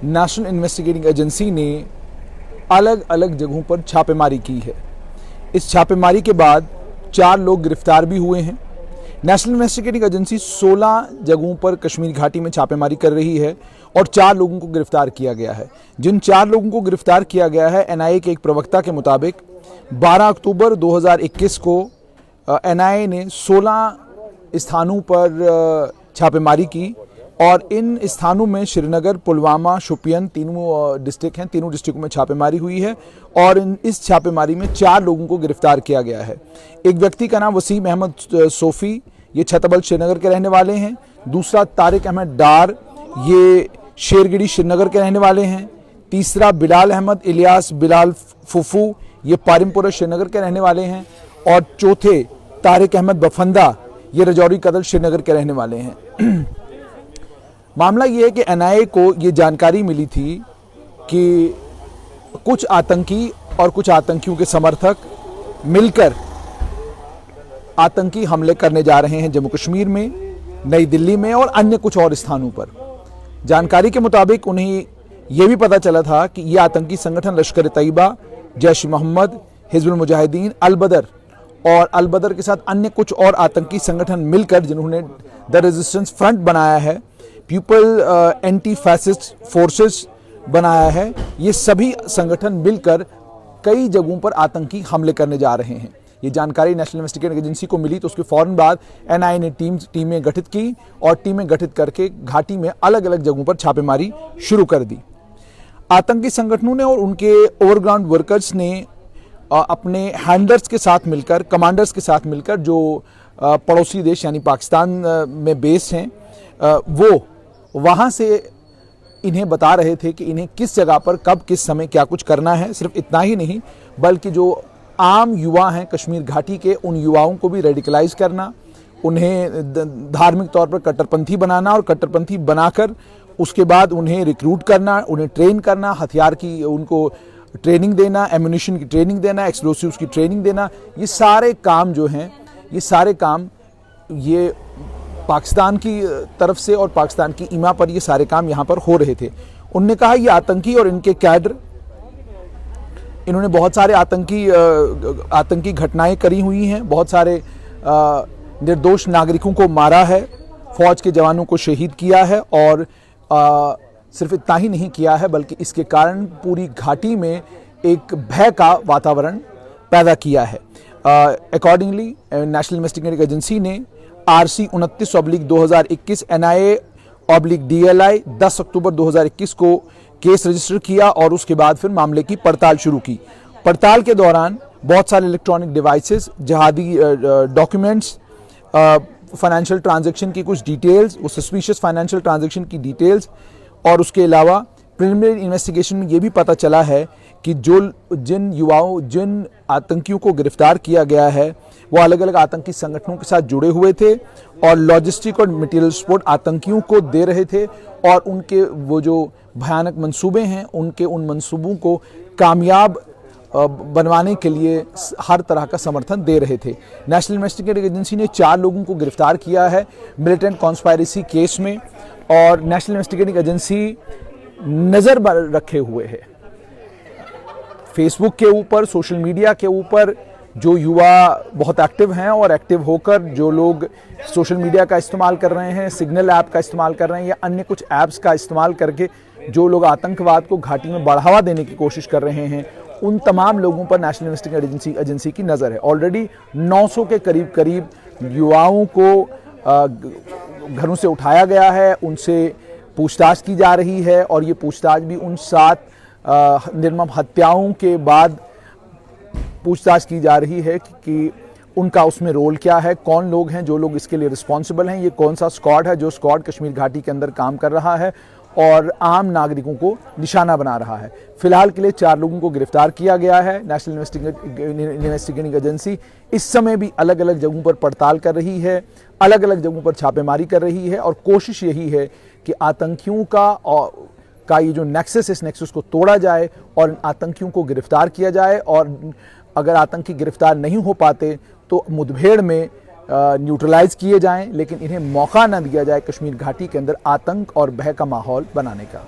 National investigating agency ने अलग अलग जगहों पर छापेमारी की है। इस छापेमारी के बाद 4 लोग गिरफ्तार भी हुए हैं। नेशनल इन्वेस्टिगेटिंग एजेंसी 16 जगहों पर कश्मीर घाटी में छापेमारी कर रही है और 4 लोगों को गिरफ्तार किया गया है। जिन 4 लोगों को गिरफ्तार किया गया है, एनआईए के एक प्रवक्ता के मुताबिक 12 अक्टूबर 2021 को एनआईए ने 16 स्थानों पर छापेमारी की और इन स्थानों में श्रीनगर, पुलवामा, शोपियान तीनों डिस्ट्रिक्ट हैं। तीनों डिस्ट्रिक्टों में छापेमारी हुई है और इस छापेमारी में 4 लोगों को गिरफ्तार किया गया है। एक व्यक्ति का नाम वसीम अहमद सोफ़ी, ये छतबल श्रीनगर के रहने वाले हैं। दूसरा तारिक अहमद डार, ये शेरगिरी श्रीनगर के रहने वाले हैं। तीसरा बिलाल अहमद इलियास बिलाल फुफू, ये पारिमपुरा श्रीनगर के रहने वाले हैं। और चौथे तारिक अहमद बफंदा, ये रजौरी कदल श्रीनगर के रहने वाले हैं। मामला ये है कि एनआईए को ये जानकारी मिली थी कि कुछ आतंकी और कुछ आतंकियों के समर्थक मिलकर आतंकी हमले करने जा रहे हैं जम्मू कश्मीर में, नई दिल्ली में और अन्य कुछ और स्थानों पर। जानकारी के मुताबिक उन्हें यह भी पता चला था कि ये आतंकी संगठन लश्कर तैयबा, जैश मोहम्मद, हिजबुल मुजाहिदीन, अल-बदर और अल-बदर के साथ अन्य कुछ और आतंकी संगठन मिलकर जिन्होंने द रेजिस्टेंस फ्रंट बनाया है, पीपल एंटी फैसिस्ट फोर्सेस बनाया है, ये सभी संगठन मिलकर कई जगहों पर आतंकी हमले करने जा रहे हैं। ये जानकारी नेशनल इन्वेस्टिगेटिंग एजेंसी को मिली तो उसके फौरन बाद एनआईए ने टीमें गठित की और टीमें गठित करके घाटी में अलग अलग जगहों पर छापेमारी शुरू कर दी। आतंकी संगठनों ने और उनके ओवरग्राउंड वर्कर्स ने अपने हैंडलर्स के साथ मिलकर, कमांडर्स के साथ मिलकर, जो पड़ोसी देश यानी पाकिस्तान में बेस हैं, वो वहाँ से इन्हें बता रहे थे कि इन्हें किस जगह पर कब किस समय क्या कुछ करना है। सिर्फ इतना ही नहीं बल्कि जो आम युवा हैं कश्मीर घाटी के, उन युवाओं को भी रेडिकलाइज करना, उन्हें धार्मिक तौर पर कट्टरपंथी बनाना और कट्टरपंथी बनाकर उसके बाद उन्हें रिक्रूट करना, उन्हें ट्रेन करना, हथियार की उनको ट्रेनिंग देना, एम्यूनिशन की ट्रेनिंग देना, एक्सप्लोसिव्स की ट्रेनिंग देना। ये सारे काम जो हैं, ये सारे काम ये पाकिस्तान की तरफ से और पाकिस्तान की ईमा पर ये सारे काम यहाँ पर हो रहे थे। उनने कहा ये आतंकी और इनके कैडर, इन्होंने बहुत सारे आतंकी घटनाएं करी हुई हैं, बहुत सारे निर्दोष नागरिकों को मारा है, फौज के जवानों को शहीद किया है और सिर्फ इतना ही नहीं किया है बल्कि इसके कारण पूरी घाटी में एक भय का वातावरण पैदा किया है। अकॉर्डिंगली नेशनल इन्वेस्टिगेटिंग एजेंसी ने RC 29/2021 NIA/DLI 10 अक्टूबर 2021 को केस रजिस्टर किया और उसके बाद फिर मामले की पड़ताल शुरू की। पड़ताल के दौरान बहुत सारे इलेक्ट्रॉनिक डिवाइसेस, जहादी डॉक्यूमेंट्स, फाइनेंशियल ट्रांजैक्शन की कुछ डिटेल्स, वो सस्पिशियस फाइनेंशियल ट्रांजैक्शन की डिटेल्स और उसके अलावा प्रिलिमिनरी इन्वेस्टिगेशन में ये भी पता चला है कि जिन आतंकियों को गिरफ्तार किया गया है वो अलग अलग आतंकी संगठनों के साथ जुड़े हुए थे और लॉजिस्टिक और मटेरियल सपोर्ट आतंकियों को दे रहे थे और उनके वो जो भयानक मंसूबे हैं, उनके उन मंसूबों को कामयाब बनवाने के लिए हर तरह का समर्थन दे रहे थे। नेशनल इन्वेस्टिगेटिंग एजेंसी ने 4 लोगों को गिरफ्तार किया है मिलिटेंट कॉन्स्पायरेसी केस में और नेशनल इन्वेस्टिगेटिंग एजेंसी नज़र रखे हुए है फेसबुक के ऊपर, सोशल मीडिया के ऊपर। जो युवा बहुत एक्टिव हैं और एक्टिव होकर जो लोग सोशल मीडिया का इस्तेमाल कर रहे हैं, सिग्नल ऐप का इस्तेमाल कर रहे हैं या अन्य कुछ ऐप्स का इस्तेमाल करके जो लोग आतंकवाद को घाटी में बढ़ावा देने की कोशिश कर रहे हैं, उन तमाम लोगों पर नेशनल इन्वेस्टिगेटिंग एजेंसी की नज़र है। ऑलरेडी 900 के करीब युवाओं को घरों से उठाया गया है, उनसे पूछताछ की जा रही है और ये पूछताछ भी उन 7 निर्मम हत्याओं के बाद पूछताछ की जा रही है कि उनका उसमें रोल क्या है, कौन लोग हैं जो लोग इसके लिए रिस्पॉन्सिबल हैं, ये कौन सा स्क्वाड है जो स्क्वाड कश्मीर घाटी के अंदर काम कर रहा है और आम नागरिकों को निशाना बना रहा है। फिलहाल के लिए 4 लोगों को गिरफ्तार किया गया है। नेशनल इन्वेस्टिगेटिंग एजेंसी इस समय भी अलग अलग जगहों पर पड़ताल कर रही है, अलग अलग जगहों पर छापेमारी कर रही है और कोशिश यही है कि आतंकियों का ये जो नेक्सस, इस नेक्सस को तोड़ा जाए और आतंकियों को गिरफ्तार किया जाए और अगर आतंकी गिरफ्तार नहीं हो पाते तो मुठभेड़ में न्यूट्रलाइज किए जाएं, लेकिन इन्हें मौका न दिया जाए कश्मीर घाटी के अंदर आतंक और भय का माहौल बनाने का।